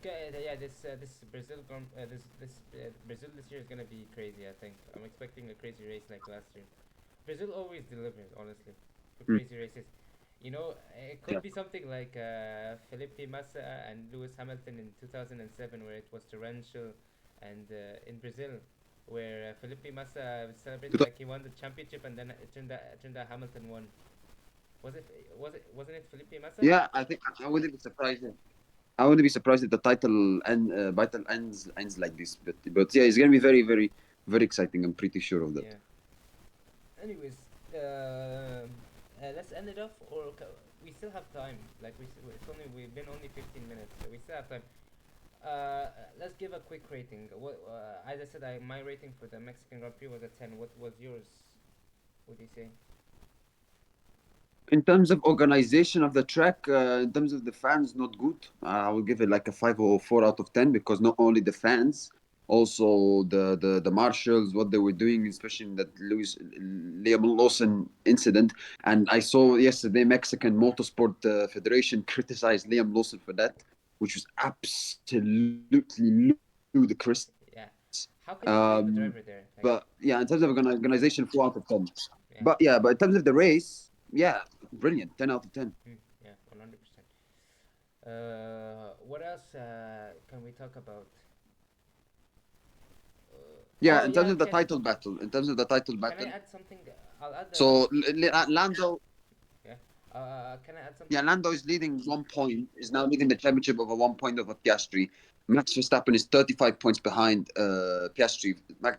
yeah, this Brazil this year is gonna be crazy. I think I'm expecting a crazy race like last year. Brazil always delivers, honestly, for Mm, crazy races. It yeah. could be something like Felipe Massa and Lewis Hamilton in 2007, where it was torrential, and in Brazil, where Felipe Massa was celebrating like he won the championship, and then it turned out Hamilton won. Wasn't it Felipe Massa? Yeah, I think I wouldn't be surprised. I wouldn't be surprised if the title ends like this. But yeah, it's gonna be very very exciting. I'm pretty sure of that. Yeah. Anyways, let's end it off, or we still have time. Like we've been only 15 minutes, so we still have time. Let's give a quick rating. As I said, my rating for the Mexican Grand Prix was a 10. What was yours? What do you say? In terms of organization of the track, in terms of the fans, not good. I will give it like a 5 or 4 out of 10 because not only the fans, also the marshals, what they were doing, especially in that Liam Lawson incident. And I saw yesterday Mexican Motorsport Federation criticized Liam Lawson for that, which was absolutely ludicrous. Yeah. How can you Um, blame the driver there? but Like, yeah, in terms of organization, 4 out of 10. yeah. But in terms of the race, yeah, brilliant, 10 out of 10. Yeah, 100%. What else can we talk about? Yeah, Oh in yeah, terms of the can title battle, in terms of the title can I battle, add something? I'll add the so Lando, yeah. Can I add yeah, something? Lando is leading 1 point, is now leading the championship over 1 point over Piastri. Max Verstappen is 35 points behind Piastri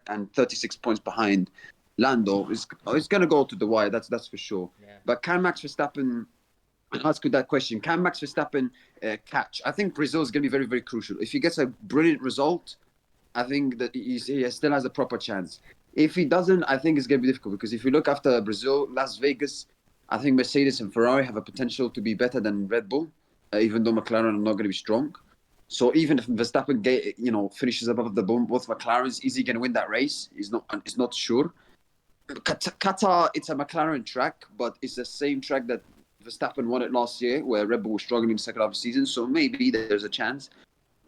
and 36 points behind Lando. It's going to go to the wire, that's for sure. Yeah. But can Max Verstappen, ask you that question, can Max Verstappen catch? I think Brazil is going to be very, very crucial. If he gets a brilliant result, I think that he still has a proper chance. If he doesn't, I think it's going to be difficult because if you look after Brazil, Las Vegas, I think Mercedes and Ferrari have a potential to be better than Red Bull, even though McLaren are not going to be strong. So even if Verstappen finishes above the both McLarens, is he going to win that race? It's not sure. Qatar, it's a McLaren track, but it's the same track that Verstappen won it last year, where Red Bull was struggling in the second half of the season. So maybe there's a chance.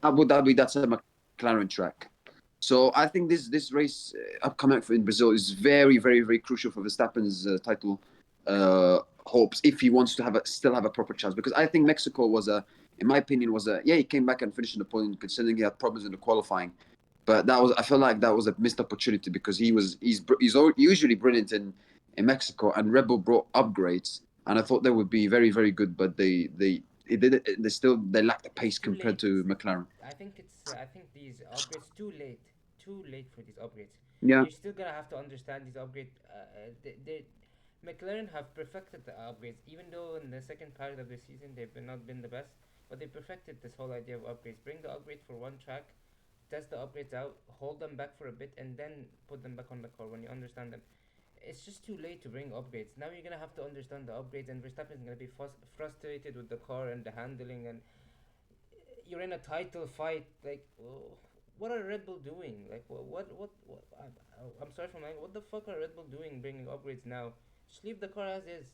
Abu Dhabi, that's a McLaren track. So I think this race upcoming in Brazil is very crucial for Verstappen's title hopes if he wants to still have a proper chance. Because I think Mexico was in my opinion, yeah, he came back and finished in the podium considering he had problems in the qualifying. But I feel like that was a missed opportunity because he's usually brilliant in Mexico, and Red Bull brought upgrades, and I thought they would be very good, but they lacked the It's pace too compared late. to McLaren. I think these upgrades too late for these upgrades. Yeah, You're still gonna have to understand these upgrades. McLaren have perfected the upgrades, even though in the second part of the season not been the best. But they perfected this whole idea of upgrades. Bring the upgrade for one track, test the upgrades out, hold them back for a bit, and then put them back on the car when you understand them. It's just too late to bring upgrades. Now you're gonna have to understand the upgrades, and Verstappen's gonna be frustrated with the car and the handling, and you're in a title fight. Like, what are Red Bull doing? Like, what I'm sorry for like, what the fuck are Red Bull doing bringing upgrades now? Just leave the car as is.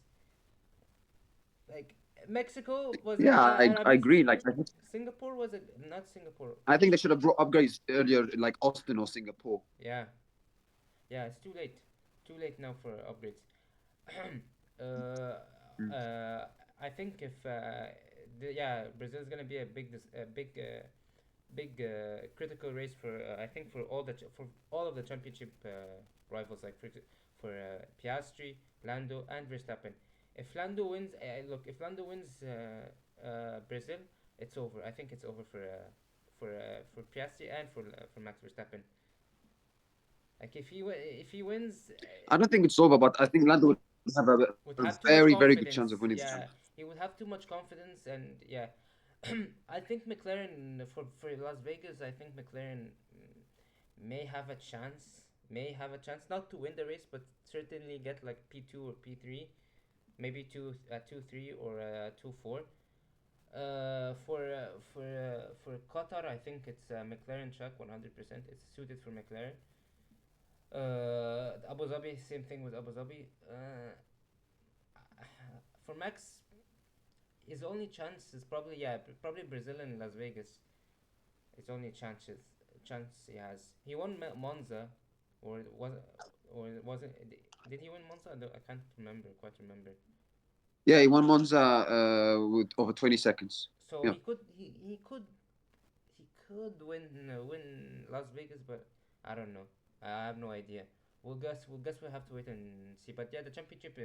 Like, Mexico was yeah, and I I mean agree. Singapore was it not Singapore? I think they should have brought upgrades earlier, like Austin or Singapore. Yeah, yeah, it's too late now for upgrades. uh, Mm. uh, I think if yeah, Brazil's gonna be a big critical race for I think for for all of the championship rivals, like Piastri, Lando, and Verstappen. If Lando wins, if Lando wins Brazil, it's over. I think it's over for Piastri and for Max Verstappen. Like if he wins, I don't think it's over, but I think Lando would have a would have too very much good chance of winning confidence. this race. Yeah, he would have too much confidence, and yeah, I think McLaren for Las Vegas. I think McLaren may have a chance. May have a chance not to win the race, but certainly get like P2 or P3, maybe 2-3 or 2-4. For Qatar, I think it's a McLaren track 100%. It's suited for McLaren. Abu Dhabi, same thing with Abu Dhabi. For Max, his only chance is probably Brazil and Las Vegas. It's only chance he has. He won Monza, or was it? Did he win Monza? I can't remember. Quite remember. Yeah, he won Monza with over 20 seconds. So Yeah. he could win Las Vegas, but I don't know. I have no idea. We'll have to wait and see. But yeah, the championship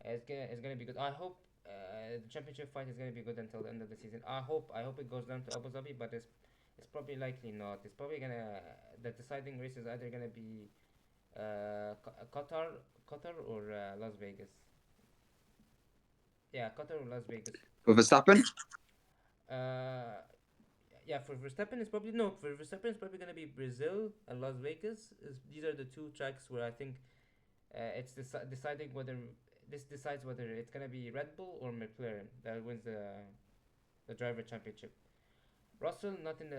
is gonna be good. I hope the championship fight is gonna be good until the end of the season. I hope it goes down to Abu Dhabi, but it's probably likely not. It's probably gonna the deciding race is either gonna be Qatar or Las Vegas. Yeah, Qatar or Las Vegas. For Verstappen? Uh, yeah, for Verstappen it's probably no. For Verstappen it's probably gonna be Brazil and Las Vegas. These are the two tracks where I think it's deciding whether this decides whether it's gonna be Red Bull or McLaren that wins the driver championship. Russell not in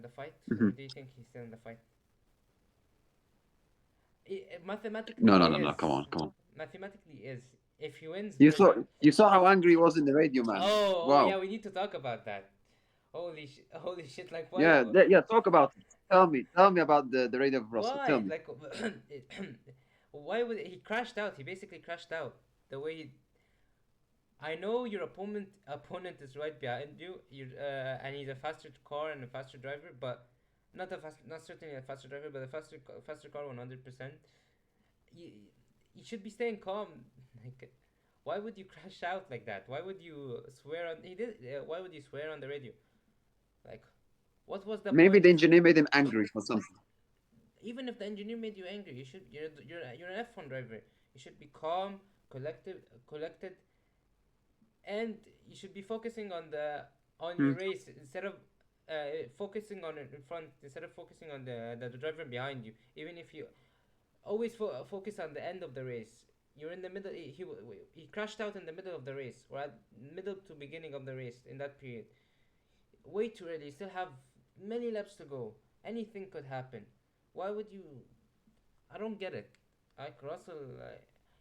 the fight, or Hmm. do you think he's still in the fight? Mathematically No, no, he no, no. is. Come on, come on. Mathematically he is. If he wins You the saw drive. you saw how angry he was in the radio, man. Oh yeah, Wow. we need to talk about that. Holy shit! Like why? Yeah, yeah. Talk about it. Tell me about the radio of Russell. Tell Why? me. Like, why would he crashed out? He basically crashed out. The way he, I know your opponent is right behind you. And he's a faster car and a faster driver, but not certainly a faster driver, but a faster car 100%. You, you should be staying calm. Like, why would you crash out like that? Why would you swear on? He did. Why would you swear on the radio? Like, what was the Maybe point? the engineer made him angry or something. Even if the engineer made you angry, you're an F1 driver. You should be calm, collected, and you should be focusing on Hmm. your race instead of focusing on it in front, instead of focusing on the driver behind you. Even if you always focus on the end of the race. You're in the middle. He crashed out in the middle of the race, or at middle to beginning of the race in that period. Way too early. You still have many laps to go. Anything could happen. Why would you? I don't get it. Like Russell,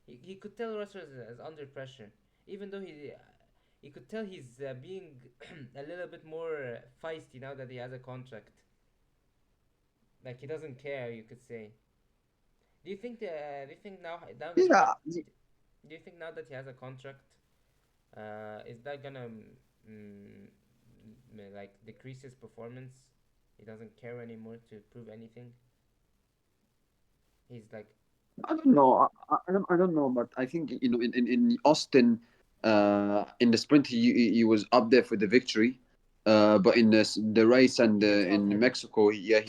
he could tell Russell is under pressure, even though he could tell he's being a little bit more feisty now that he has a contract. Like he doesn't care, you could say. Do you think now that Yeah. do you think now that he has a contract, is that gonna like decrease his performance? He doesn't care anymore to prove anything. He's like, I don't know. I don't know, but I think in Austin, in the sprint he was up there for the victory, but in the race and he did fall in hard. Mexico, yeah,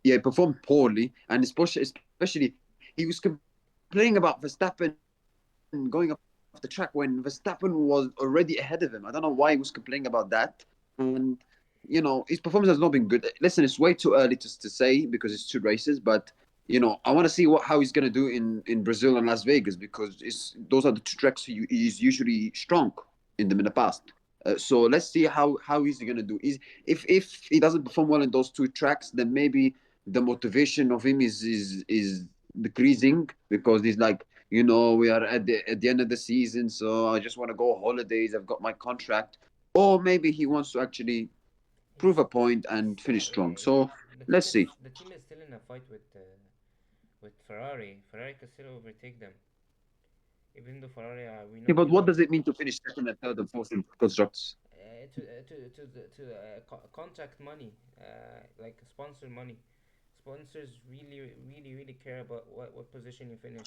he performed poorly, and especially he was complaining about Verstappen going off the track when Verstappen was already ahead of him. I don't know why he was complaining about that, and his performance has not been good. Listen, it's way too early to say because it's two races, but I want to see how he's gonna do in Brazil and Las Vegas because those are the two tracks he's usually strong in the past. So let's see how he's gonna do. If he doesn't perform well in those two tracks, then maybe the motivation of him is decreasing because he's like, we are at the end of the season, so I just want to go holidays. I've got my contract, or maybe he wants to actually prove He's a point he's and still finish strong. So let's see. the team is still in a fight with Ferrari. Ferrari could still overtake them, even though Ferrari Yeah, but we what know does it mean to finish second and third and fourth in constructors? to contract money, like sponsor money. Sponsors really care about what position you finish.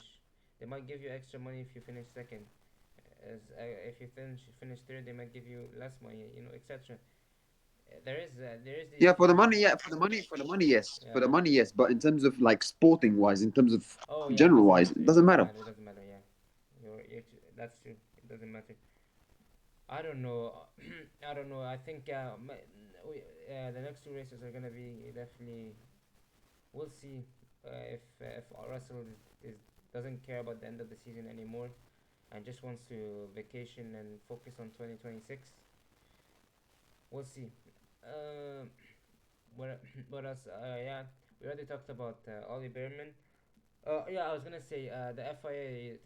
They might give you extra money if you finish second. As if you finish third, they might give you less money. Etc. There is this Yeah, for the huge. money, yeah, for the money, yes, for the Yeah. money, yes. But in terms of like sporting wise, in terms of Oh yeah, it general doesn't wise, matter. it It doesn't doesn't matter. matter. It doesn't matter. Yeah, that's true. It doesn't matter. I don't know. I don't know. I think the next two races are gonna be definitely. We'll see if Russell is doesn't care about the end of the season anymore, and just wants to vacation and focus on 2026. We'll see. Um, what what else? Yeah, we already talked about Ollie Behrman. Yeah, I was gonna say the FIA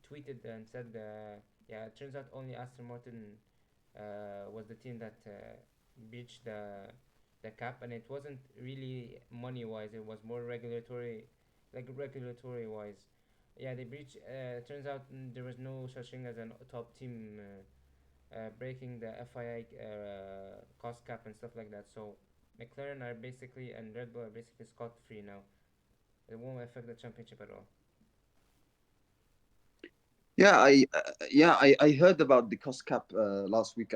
tweeted and said, yeah, it turns out only Aston Martin was the team that breached the cap, and it wasn't really money wise. It was more regulatory, like regulatory wise. Yeah, they breached. Turns out there was no such thing as a top team breaking the FIA cost cap and stuff like that. So McLaren are basically and Red Bull are basically scot free now. It won't affect the championship at all. I heard about the cost cap last week.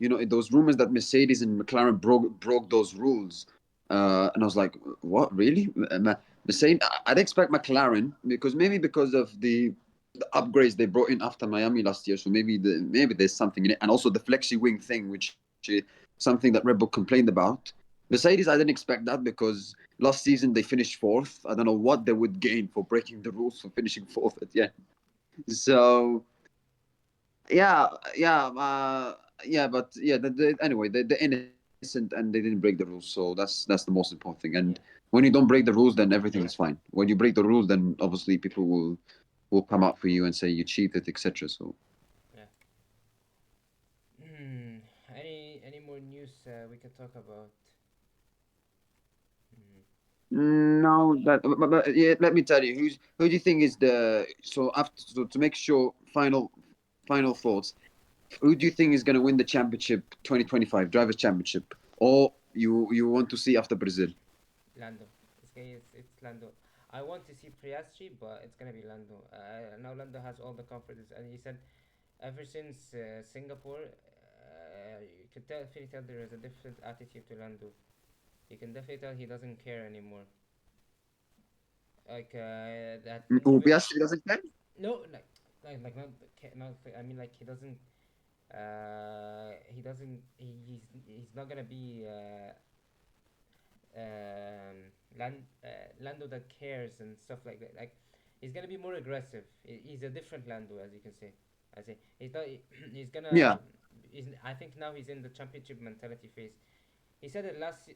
Those rumors that Mercedes and McLaren broke those rules, and I was like, what really? Mercedes? I'd expect McLaren because maybe because of the upgrades they brought in after Miami last year. So maybe there's something in it, and also the flexi wing thing, which is something that Red Bull complained about. Mercedes, I didn't expect that because last season they finished fourth. I don't know what they would gain for breaking the rules for finishing fourth at the end. So yeah, yeah, but yeah. Anyway, they're innocent and they didn't break the rules, so that's the most important thing. And Yeah, when you don't break the rules, then everything is fine. When you break the rules, then obviously people will come up for you and say you cheated, etc. So yeah. Hmm. Any more news we can talk about? Hmm. no, but yeah, let me tell you, who do you think is the to make sure final thoughts? Who do you think is going to win the championship 2025 drivers championship, or you want to see after Brazil? Lando. It's Lando. I want to see Priastri, but it's gonna be Lando. Now Lando has all the confidence, and he said ever since Singapore, you could definitely tell there is a different attitude to Lando. You can definitely tell he doesn't care anymore. Like that movie. Piastri doesn't care. No, like not not. I mean, like he doesn't. He doesn't. He's not gonna be Lando that cares and stuff like that. Like he's gonna be more aggressive. He's a different Lando, as you can say. I say he's not. He's gonna. Yeah. I think now he's in the championship mentality phase. He said it last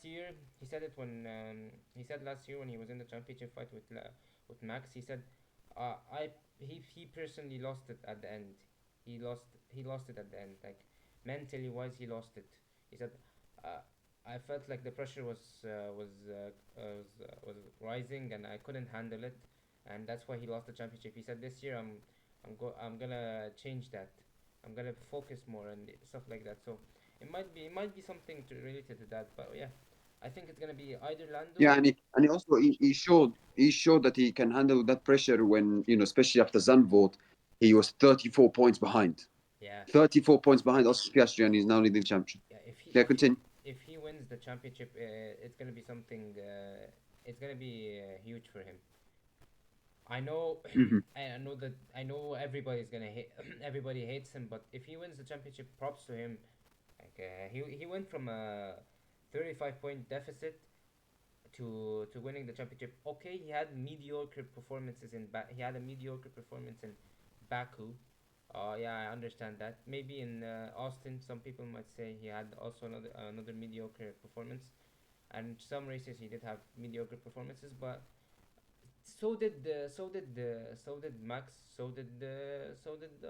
year. He said it when he said last year when he was in the championship fight with Max. He said, I he personally lost it at the end. He lost it at the end. Like mentally wise, he lost it. He said, uh, I felt like the pressure was rising and I couldn't handle it, and that's why he lost the championship. He said this year I'm gonna change that. I'm gonna focus more and stuff like that. So it might be something related to that, but yeah, I think it's gonna be either Yeah, Lando. and he also he showed that he can handle that pressure when especially after Zandvoort, he was 34 points behind. Yeah, 34 points behind Oscar Piastri, and he's now leading championship. yeah. Yeah, continue. If he wins the championship, it's gonna be something. It's gonna be huge for him. I know, Hmm. I know that I know everybody's gonna hate. Everybody hates him, but if he wins the championship, props to him. Like he went from a 35 point deficit to winning the championship. Okay, he had mediocre performances he had a mediocre performance in Baku. Yeah, I understand that. Maybe in Austin, some people might say he had also another mediocre performance, and some races he did have mediocre performances, but so did Max, so did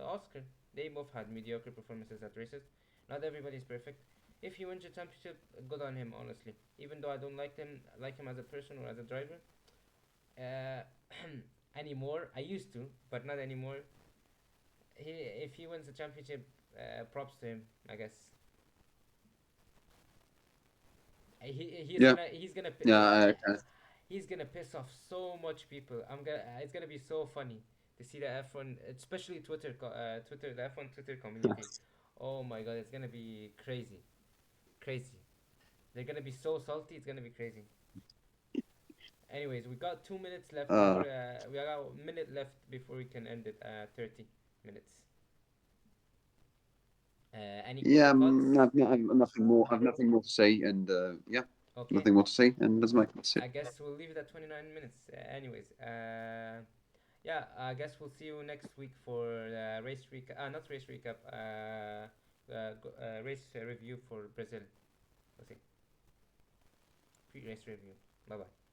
Oscar. They both had mediocre performances at races. Not everybody's perfect. If he wins the championship, good on him. Honestly, even though I don't like him as a person or as a driver, uh, anymore. I used to, but not anymore. If he wins the championship, props to him. I guess Yeah, yeah. he's gonna piss off so much people. It's gonna be so funny to see the F1, especially Twitter, the F1 Twitter community. Oh my god, it's gonna be crazy, crazy. They're gonna be so salty. It's gonna be crazy. Anyways, we got 2 minutes left Uh, before we got a minute left before we can end it. 30 minutes. Any yeah, closing thoughts? I've nothing more. I've nothing more to say, and yeah, Okay, nothing more to say, and that's it. I guess we'll leave it at 29 minutes. Anyways, yeah, I guess we'll see you next week for race recap. Not race recap. Race review for Brazil. We'll see. Pre-race review. Bye bye.